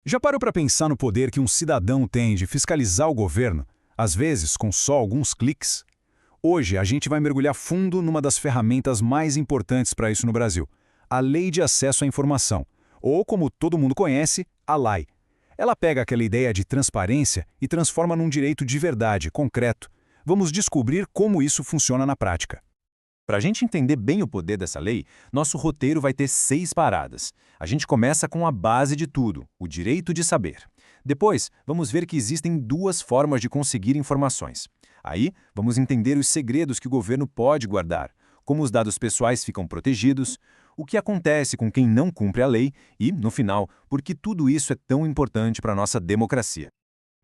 Já parou para pensar no poder que um cidadão tem de fiscalizar o governo, às vezes com só alguns cliques? Hoje a gente vai mergulhar fundo numa das ferramentas mais importantes para isso no Brasil, a Lei de Acesso à Informação, ou como todo mundo conhece, a LAI. Ela pega aquela ideia de transparência e transforma num direito de verdade, concreto. Vamos descobrir como isso funciona na prática. Para a gente entender bem o poder dessa lei, nosso roteiro vai ter 6 paradas. A gente começa com a base de tudo, o direito de saber. Depois, vamos ver que existem 2 formas de conseguir informações. Aí, vamos entender os segredos que o governo pode guardar, como os dados pessoais ficam protegidos, o que acontece com quem não cumpre a lei e, no final, por que tudo isso é tão importante para a nossa democracia.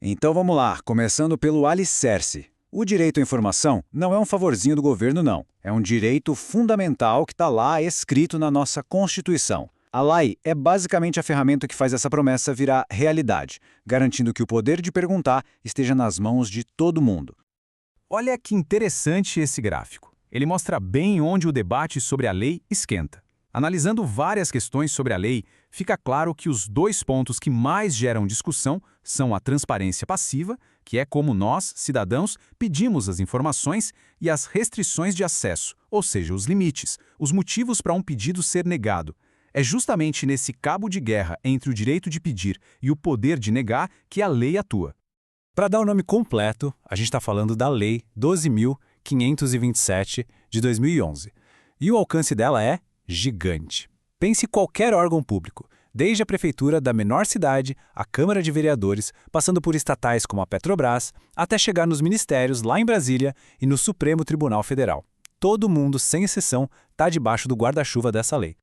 Então vamos lá, começando pelo alicerce. O direito à informação não é um favorzinho do governo, não. É um direito fundamental que está lá escrito na nossa Constituição. A LAI é basicamente a ferramenta que faz essa promessa virar realidade, garantindo que o poder de perguntar esteja nas mãos de todo mundo. Olha que interessante esse gráfico. Ele mostra bem onde o debate sobre a lei esquenta. Analisando várias questões sobre a lei, fica claro que os 2 pontos que mais geram discussão são a transparência passiva, que é como nós, cidadãos, pedimos as informações, e as restrições de acesso, ou seja, os limites, os motivos para um pedido ser negado. É justamente nesse cabo de guerra entre o direito de pedir e o poder de negar que a lei atua. Para dar o nome completo, a gente está falando da Lei 12.527 de 2011. E o alcance dela é gigante. Pense qualquer órgão público, desde a prefeitura da menor cidade, a Câmara de Vereadores, passando por estatais como a Petrobras, até chegar nos ministérios lá em Brasília e no Supremo Tribunal Federal. Todo mundo, sem exceção, está debaixo do guarda-chuva dessa lei.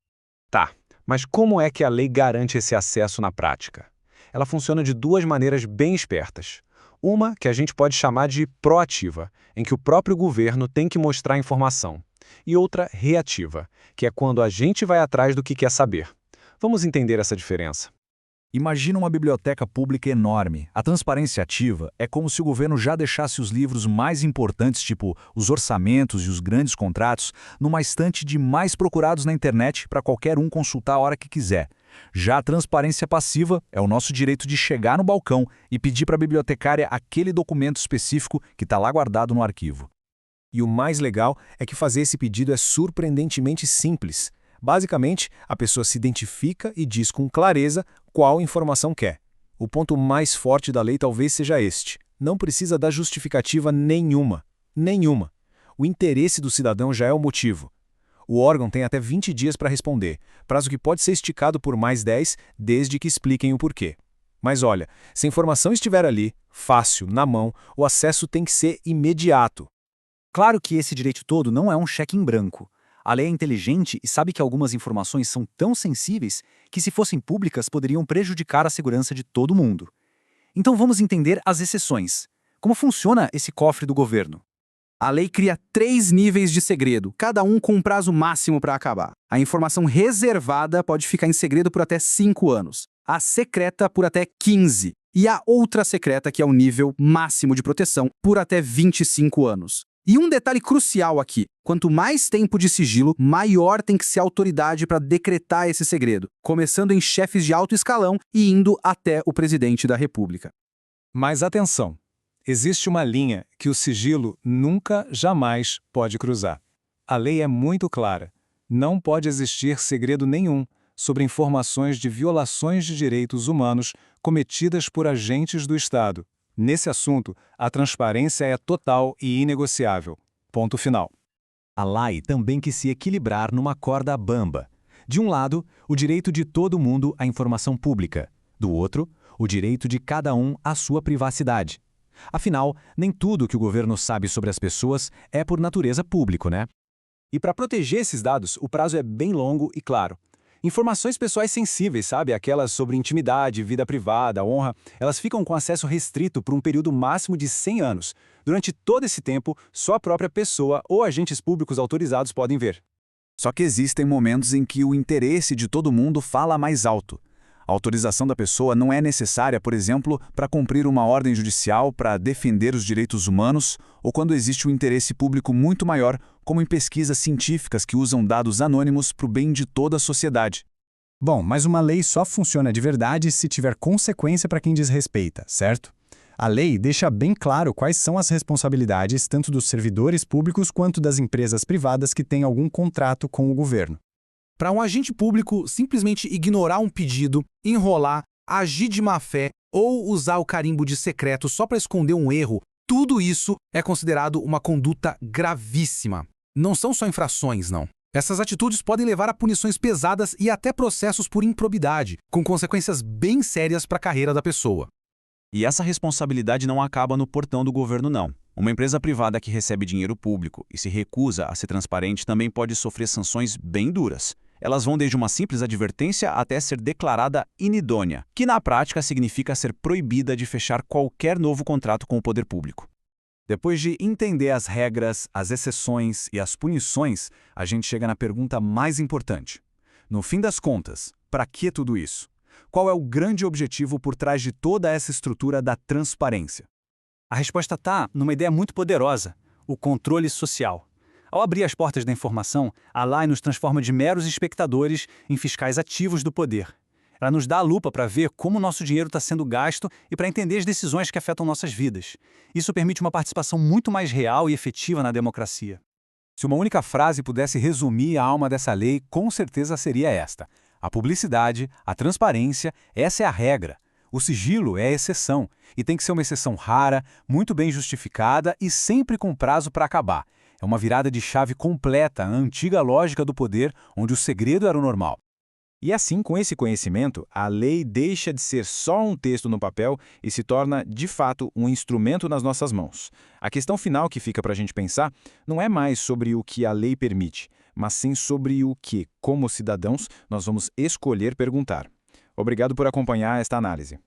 Tá, mas como é que a lei garante esse acesso na prática? Ela funciona de 2 maneiras bem espertas. Uma que a gente pode chamar de proativa, em que o próprio governo tem que mostrar a informação. E outra reativa, que é quando a gente vai atrás do que quer saber. Vamos entender essa diferença. Imagina uma biblioteca pública enorme. A transparência ativa é como se o governo já deixasse os livros mais importantes, tipo os orçamentos e os grandes contratos, numa estante de mais procurados na internet para qualquer um consultar a hora que quiser. Já a transparência passiva é o nosso direito de chegar no balcão e pedir para a bibliotecária aquele documento específico que está lá guardado no arquivo. E o mais legal é que fazer esse pedido é surpreendentemente simples. Basicamente, a pessoa se identifica e diz com clareza qual informação quer. O ponto mais forte da lei talvez seja este. Não precisa dar justificativa nenhuma. Nenhuma. O interesse do cidadão já é o motivo. O órgão tem até 20 dias para responder, prazo que pode ser esticado por mais 10, desde que expliquem o porquê. Mas olha, se a informação estiver ali, fácil, na mão, o acesso tem que ser imediato. Claro que esse direito todo não é um cheque em branco. A lei é inteligente e sabe que algumas informações são tão sensíveis que, se fossem públicas, poderiam prejudicar a segurança de todo mundo. Então vamos entender as exceções. Como funciona esse cofre do governo? A lei cria 3 níveis de segredo, cada um com um prazo máximo para acabar. A informação reservada pode ficar em segredo por até 5 anos, a secreta por até 15 e a outra secreta, que é o nível máximo de proteção, por até 25 anos. E um detalhe crucial aqui, quanto mais tempo de sigilo, maior tem que ser a autoridade para decretar esse segredo, começando em chefes de alto escalão e indo até o presidente da República. Mas atenção, existe uma linha que o sigilo nunca, jamais pode cruzar. A lei é muito clara. Não pode existir segredo nenhum sobre informações de violações de direitos humanos cometidas por agentes do Estado. Nesse assunto, a transparência é total e inegociável. Ponto final. A LAI também quis se equilibrar numa corda bamba. De um lado, o direito de todo mundo à informação pública. Do outro, o direito de cada um à sua privacidade. Afinal, nem tudo que o governo sabe sobre as pessoas é por natureza público, né? E para proteger esses dados, o prazo é bem longo e claro. Informações pessoais sensíveis, sabe? Aquelas sobre intimidade, vida privada, honra, elas ficam com acesso restrito por um período máximo de 100 anos. Durante todo esse tempo, só a própria pessoa ou agentes públicos autorizados podem ver. Só que existem momentos em que o interesse de todo mundo fala mais alto. A autorização da pessoa não é necessária, por exemplo, para cumprir uma ordem judicial, para defender os direitos humanos, ou quando existe um interesse público muito maior, como em pesquisas científicas que usam dados anônimos para o bem de toda a sociedade. Bom, mas uma lei só funciona de verdade se tiver consequência para quem desrespeita, certo? A lei deixa bem claro quais são as responsabilidades tanto dos servidores públicos quanto das empresas privadas que têm algum contrato com o governo. Para um agente público simplesmente ignorar um pedido, enrolar, agir de má fé ou usar o carimbo de secreto só para esconder um erro, tudo isso é considerado uma conduta gravíssima. Não são só infrações, não. Essas atitudes podem levar a punições pesadas e até processos por improbidade, com consequências bem sérias para a carreira da pessoa. E essa responsabilidade não acaba no portão do governo, não. Uma empresa privada que recebe dinheiro público e se recusa a ser transparente também pode sofrer sanções bem duras. Elas vão desde uma simples advertência até ser declarada inidônea, que na prática significa ser proibida de fechar qualquer novo contrato com o poder público. Depois de entender as regras, as exceções e as punições, a gente chega na pergunta mais importante. No fim das contas, para que tudo isso? Qual é o grande objetivo por trás de toda essa estrutura da transparência? A resposta está numa ideia muito poderosa: o controle social. Ao abrir as portas da informação, a lei nos transforma de meros espectadores em fiscais ativos do poder. Ela nos dá a lupa para ver como o nosso dinheiro está sendo gasto e para entender as decisões que afetam nossas vidas. Isso permite uma participação muito mais real e efetiva na democracia. Se uma única frase pudesse resumir a alma dessa lei, com certeza seria esta: a publicidade, a transparência, essa é a regra. O sigilo é a exceção, e tem que ser uma exceção rara, muito bem justificada e sempre com prazo para acabar. É uma virada de chave completa à antiga lógica do poder, onde o segredo era o normal. E assim, com esse conhecimento, a lei deixa de ser só um texto no papel e se torna, de fato, um instrumento nas nossas mãos. A questão final que fica para a gente pensar não é mais sobre o que a lei permite, mas sim sobre o que, como cidadãos, nós vamos escolher perguntar. Obrigado por acompanhar esta análise.